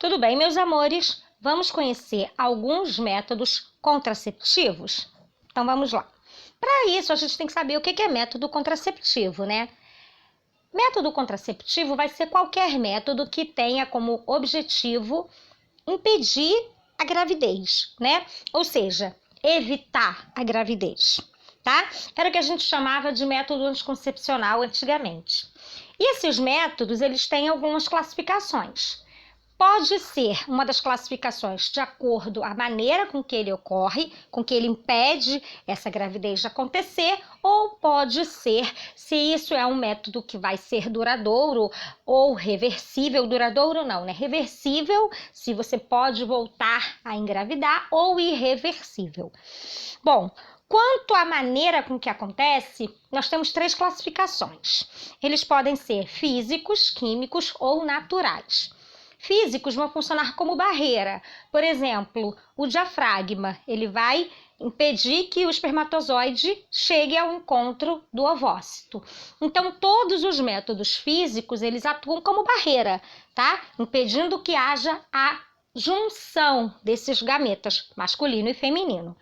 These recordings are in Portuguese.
Tudo bem, meus amores? Vamos conhecer alguns métodos contraceptivos? Então vamos lá. Para isso, a gente tem que saber o que é método contraceptivo, né? Método contraceptivo vai ser qualquer método que tenha como objetivo impedir a gravidez, né? Ou seja, evitar a gravidez, tá? Era o que a gente chamava de método anticoncepcional antigamente. E esses métodos, eles têm algumas classificações. Pode ser uma das classificações de acordo com a maneira com que ele ocorre, com que ele impede essa gravidez de acontecer, ou pode ser se isso é um método que vai ser duradouro ou reversível. Duradouro não, né? Reversível, se você pode voltar a engravidar, ou irreversível. Bom, quanto à maneira com que acontece, nós temos 3 classificações. Eles podem ser físicos, químicos ou naturais. Físicos vão funcionar como barreira. Por exemplo, o diafragma, ele vai impedir que o espermatozoide chegue ao encontro do ovócito. Então, todos os métodos físicos, eles atuam como barreira, tá? Impedindo que haja a junção desses gametas, masculino e feminino.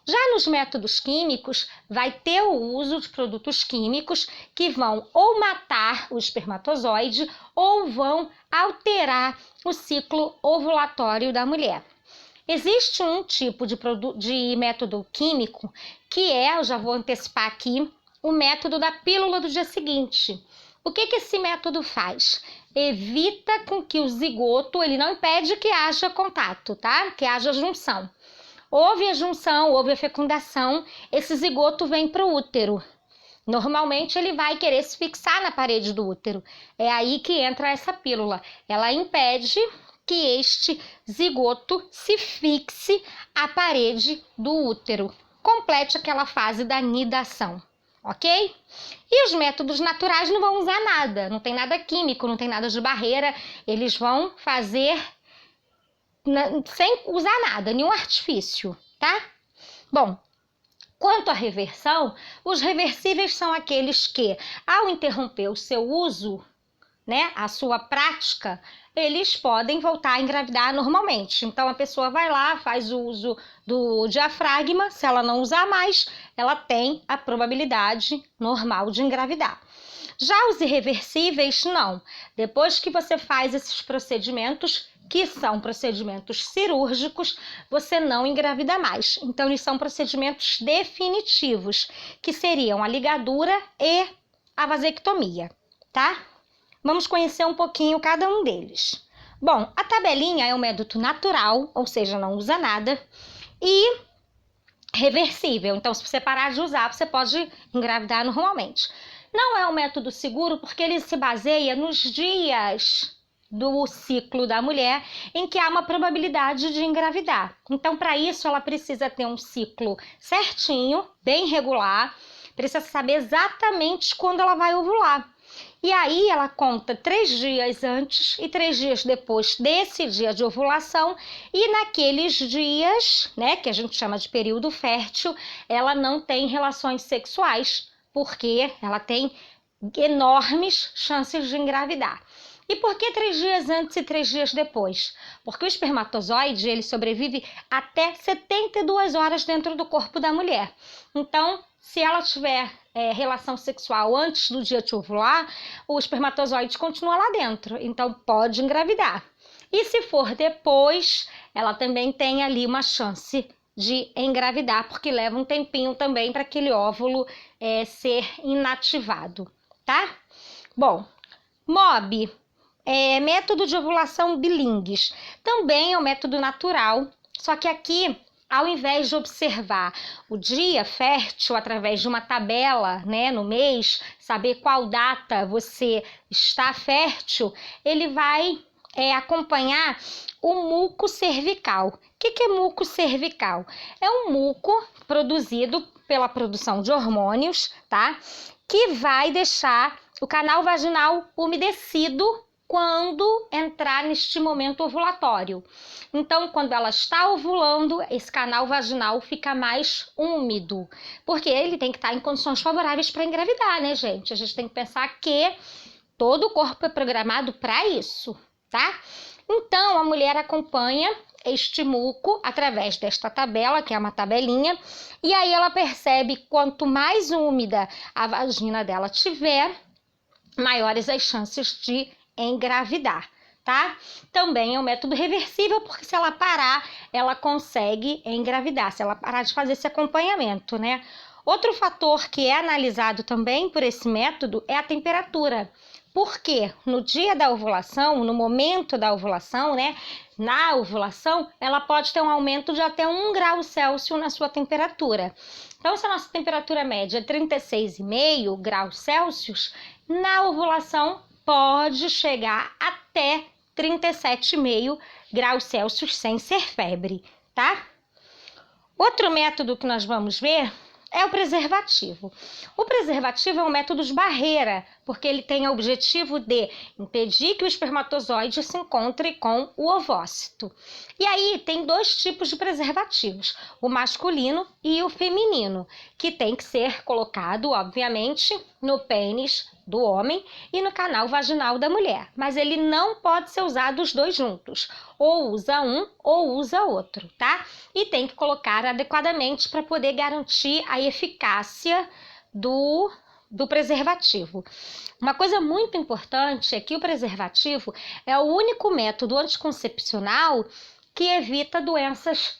Já nos métodos químicos, vai ter o uso de produtos químicos que vão ou matar o espermatozoide ou vão alterar o ciclo ovulatório da mulher. Existe um tipo de método químico que eu já vou antecipar aqui, o método da pílula do dia seguinte. O que esse método faz? Evita com que o zigoto, ele não impede que haja contato, tá? Que haja junção. Houve a junção, houve a fecundação, esse zigoto vem para o útero. Normalmente ele vai querer se fixar na parede do útero. É aí que entra essa pílula. Ela impede que este zigoto se fixe à parede do útero. Complete aquela fase da nidação, ok? E os métodos naturais não vão usar nada, não tem nada químico, não tem nada de barreira. Eles vão fazer sem usar nada, nenhum artifício, tá? Bom, quanto à reversão, os reversíveis são aqueles que, ao interromper o seu uso, né, a sua prática, eles podem voltar a engravidar normalmente. Então, a pessoa vai lá, faz o uso do diafragma, se ela não usar mais, ela tem a probabilidade normal de engravidar. Já os irreversíveis, não. Depois que você faz esses procedimentos, que são procedimentos cirúrgicos, você não engravida mais. Então, eles são procedimentos definitivos, que seriam a ligadura e a vasectomia, tá? Vamos conhecer um pouquinho cada um deles. Bom, a tabelinha é um método natural, ou seja, não usa nada, e reversível. Então, se você parar de usar, você pode engravidar normalmente. Não é um método seguro porque ele se baseia nos dias do ciclo da mulher em que há uma probabilidade de engravidar. Então, para isso, ela precisa ter um ciclo certinho, bem regular, precisa saber exatamente quando ela vai ovular. E aí ela conta 3 dias antes e 3 dias depois desse dia de ovulação, e naqueles dias, né, que a gente chama de período fértil, ela não tem relações sexuais, porque ela tem enormes chances de engravidar. E por que 3 dias antes e 3 dias depois? Porque o espermatozoide, ele sobrevive até 72 horas dentro do corpo da mulher. Então, se ela tiver relação sexual antes do dia de ovular, o espermatozoide continua lá dentro, então pode engravidar. E se for depois, ela também tem ali uma chance de engravidar, porque leva um tempinho também para aquele óvulo ser inativado, tá? Bom, MOB, método de ovulação bilingues, também é um método natural, só que aqui, ao invés de observar o dia fértil através de uma tabela, né, no mês, saber qual data você está fértil, ele vai acompanhar o muco cervical. O que é muco cervical? É um muco produzido pela produção de hormônios, tá? Que vai deixar o canal vaginal umedecido quando entrar neste momento ovulatório. Então, quando ela está ovulando, esse canal vaginal fica mais úmido, porque ele tem que estar em condições favoráveis para engravidar, né, gente? A gente tem que pensar que todo o corpo é programado para isso, tá? Então, a mulher acompanha este muco através desta tabela, que é uma tabelinha, e aí ela percebe que quanto mais úmida a vagina dela tiver, maiores as chances de engravidar, tá? Também é um método reversível, porque se ela parar, ela consegue engravidar, se ela parar de fazer esse acompanhamento, né? Outro fator que é analisado também por esse método é a temperatura. Porque no dia da ovulação, no momento da ovulação, né? Na ovulação, ela pode ter um aumento de até 1 grau Celsius na sua temperatura. Então, se a nossa temperatura média é 36,5 graus Celsius, na ovulação pode chegar até 37,5 graus Celsius sem ser febre, tá? Outro método que nós vamos ver é o preservativo. O preservativo é um método de barreira, porque ele tem o objetivo de impedir que o espermatozoide se encontre com o ovócito. E aí tem 2 tipos de preservativos, o masculino e o feminino, que tem que ser colocado, obviamente, no pênis do homem e no canal vaginal da mulher, mas ele não pode ser usado os 2 juntos, ou usa um ou usa outro, tá? E tem que colocar adequadamente para poder garantir a eficácia do preservativo. Uma coisa muito importante é que o preservativo é o único método anticoncepcional que evita doenças,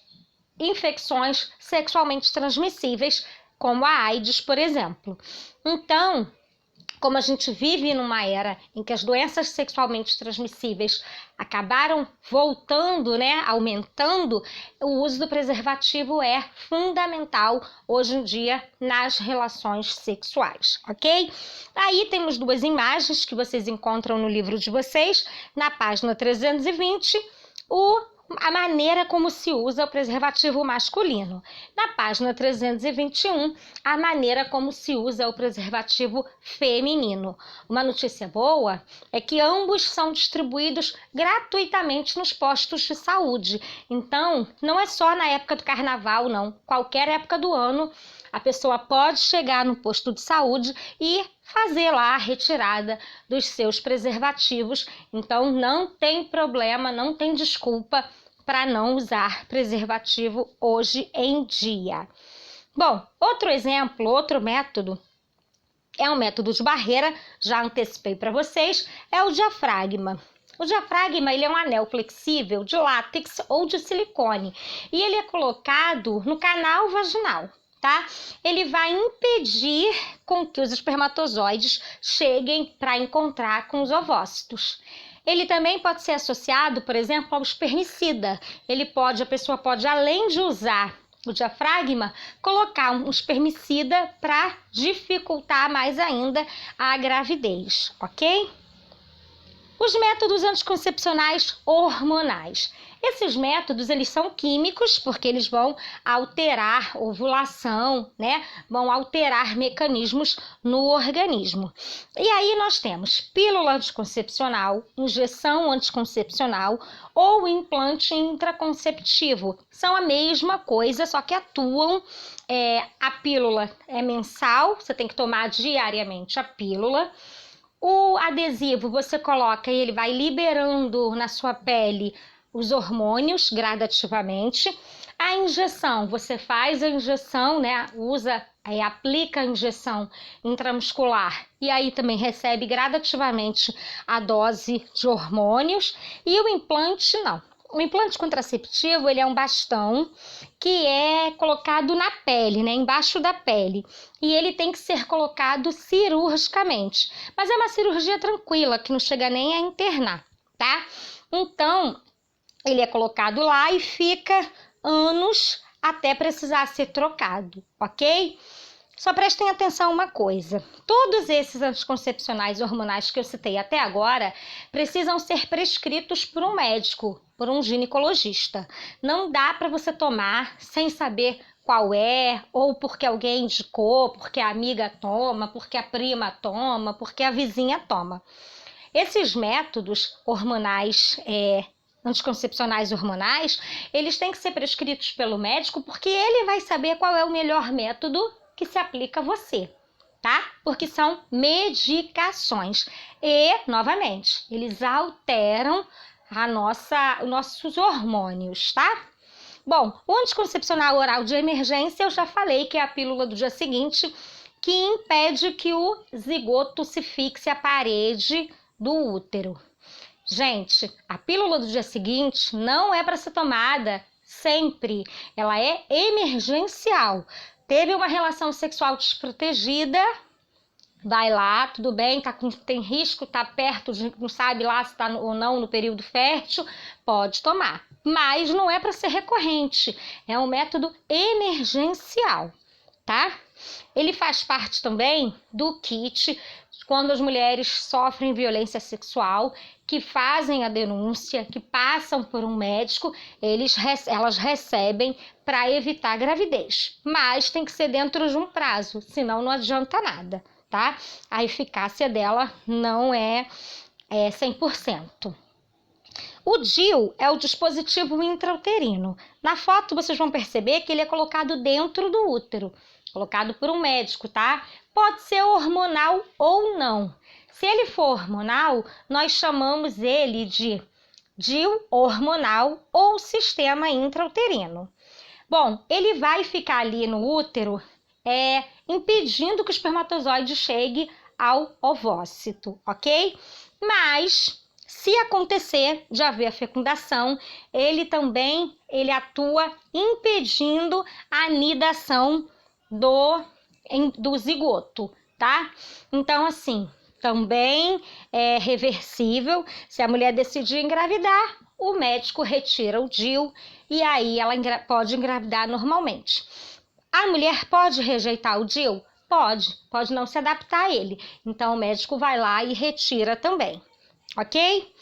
infecções sexualmente transmissíveis, como a AIDS, por exemplo. Então, como a gente vive numa era em que as doenças sexualmente transmissíveis acabaram voltando, né, aumentando, o uso do preservativo é fundamental hoje em dia nas relações sexuais, ok? Aí temos 2 imagens que vocês encontram no livro de vocês, na página 320, a maneira como se usa o preservativo masculino. Na página 321, a maneira como se usa o preservativo feminino. Uma notícia boa é que ambos são distribuídos gratuitamente nos postos de saúde. Então, não é só na época do carnaval, não. Qualquer época do ano, a pessoa pode chegar no posto de saúde e fazer lá a retirada dos seus preservativos. Então, não tem problema, não tem desculpa para não usar preservativo hoje em dia. Bom, outro exemplo, outro método, é um método de barreira, já antecipei para vocês, é o diafragma. O diafragma ele é um anel flexível de látex ou de silicone e ele é colocado no canal vaginal. Tá? Ele vai impedir com que os espermatozoides cheguem para encontrar com os ovócitos. Ele também pode ser associado, por exemplo, ao espermicida. A pessoa pode, além de usar o diafragma, colocar um espermicida para dificultar mais ainda a gravidez, ok? Os métodos anticoncepcionais hormonais. Esses métodos, eles são químicos, porque eles vão alterar ovulação, né? Vão alterar mecanismos no organismo. E aí nós temos pílula anticoncepcional, injeção anticoncepcional ou implante intraconceptivo. São a mesma coisa, só que atuam. A pílula é mensal, você tem que tomar diariamente a pílula. O adesivo você coloca e ele vai liberando na sua pele os hormônios gradativamente. A injeção, você faz a injeção, né? Aplica a injeção intramuscular e aí também recebe gradativamente a dose de hormônios. E o implante, não. O implante contraceptivo, ele é um bastão que é colocado na pele, né, embaixo da pele. E ele tem que ser colocado cirurgicamente. Mas é uma cirurgia tranquila, que não chega nem a internar, tá? Então, ele é colocado lá e fica anos até precisar ser trocado, ok? Só prestem atenção uma coisa, todos esses anticoncepcionais hormonais que eu citei até agora precisam ser prescritos por um médico, por um ginecologista. Não dá para você tomar sem saber qual é, ou porque alguém indicou, porque a amiga toma, porque a prima toma, porque a vizinha toma. Esses métodos hormonais, anticoncepcionais hormonais, eles têm que ser prescritos pelo médico porque ele vai saber qual é o melhor método que se aplica a você, tá? Porque são medicações e, novamente, eles alteram os nossos hormônios, tá? Bom, o anticoncepcional oral de emergência eu já falei que é a pílula do dia seguinte, que impede que o zigoto se fixe à parede do útero. Gente, a pílula do dia seguinte não é para ser tomada sempre, ela é emergencial. Teve uma relação sexual desprotegida, vai lá, tudo bem, tem risco, tá perto, não sabe lá se tá ou não no período fértil, pode tomar. Mas não é para ser recorrente, é um método emergencial, tá? Ele faz parte também do kit quando as mulheres sofrem violência sexual, que fazem a denúncia, que passam por um médico, elas recebem para evitar a gravidez. Mas tem que ser dentro de um prazo, senão não adianta nada, tá? A eficácia dela não é 100%. O DIU é o dispositivo intrauterino. Na foto vocês vão perceber que ele é colocado dentro do útero, colocado por um médico, tá? Pode ser hormonal ou não. Se ele for hormonal, nós chamamos ele de DIU hormonal ou sistema intrauterino. Bom, ele vai ficar ali no útero impedindo que o espermatozoide chegue ao ovócito, ok? Mas se acontecer de haver a fecundação, ele atua impedindo a anidação do zigoto, tá? Então, assim, também é reversível. Se a mulher decidir engravidar, o médico retira o DIU e aí ela pode engravidar normalmente. A mulher pode rejeitar o DIU? Pode não se adaptar a ele. Então, o médico vai lá e retira também, ok?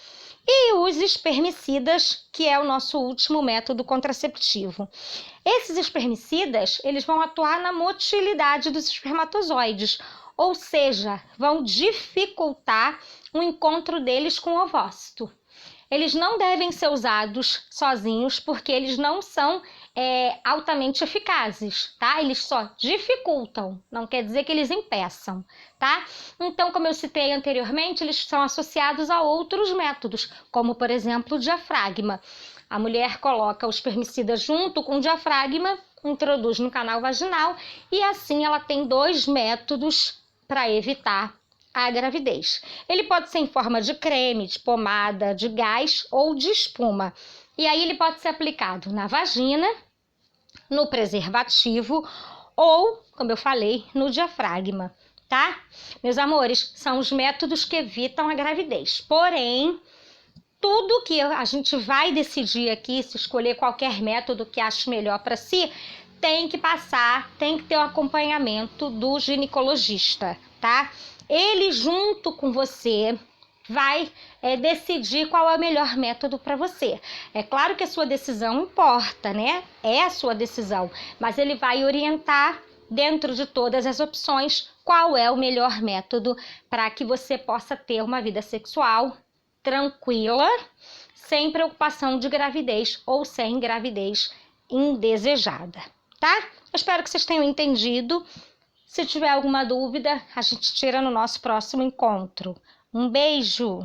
E os espermicidas, que é o nosso último método contraceptivo. Esses espermicidas, eles vão atuar na motilidade dos espermatozoides, ou seja, vão dificultar o encontro deles com o ovócito. Eles não devem ser usados sozinhos porque eles não são altamente eficazes, tá? Eles só dificultam, não quer dizer que eles impeçam, tá? Então, como eu citei anteriormente, eles são associados a outros métodos, como, por exemplo, o diafragma. A mulher coloca o espermicida junto com o diafragma, introduz no canal vaginal e assim ela tem 2 métodos para evitar a gravidez. Ele pode ser em forma de creme, de pomada, de gás ou de espuma. E aí ele pode ser aplicado na vagina, no preservativo ou, como eu falei, no diafragma, tá? Meus amores, são os métodos que evitam a gravidez. Porém, tudo que a gente vai decidir aqui, se escolher qualquer método que ache melhor para si, tem que ter o acompanhamento do ginecologista, tá? Ele, junto com você, vai decidir qual é o melhor método para você. É claro que a sua decisão importa, né? É a sua decisão, mas ele vai orientar dentro de todas as opções qual é o melhor método para que você possa ter uma vida sexual tranquila, sem preocupação de gravidez ou sem gravidez indesejada, tá? Eu espero que vocês tenham entendido. Se tiver alguma dúvida, a gente tira no nosso próximo encontro. Um beijo!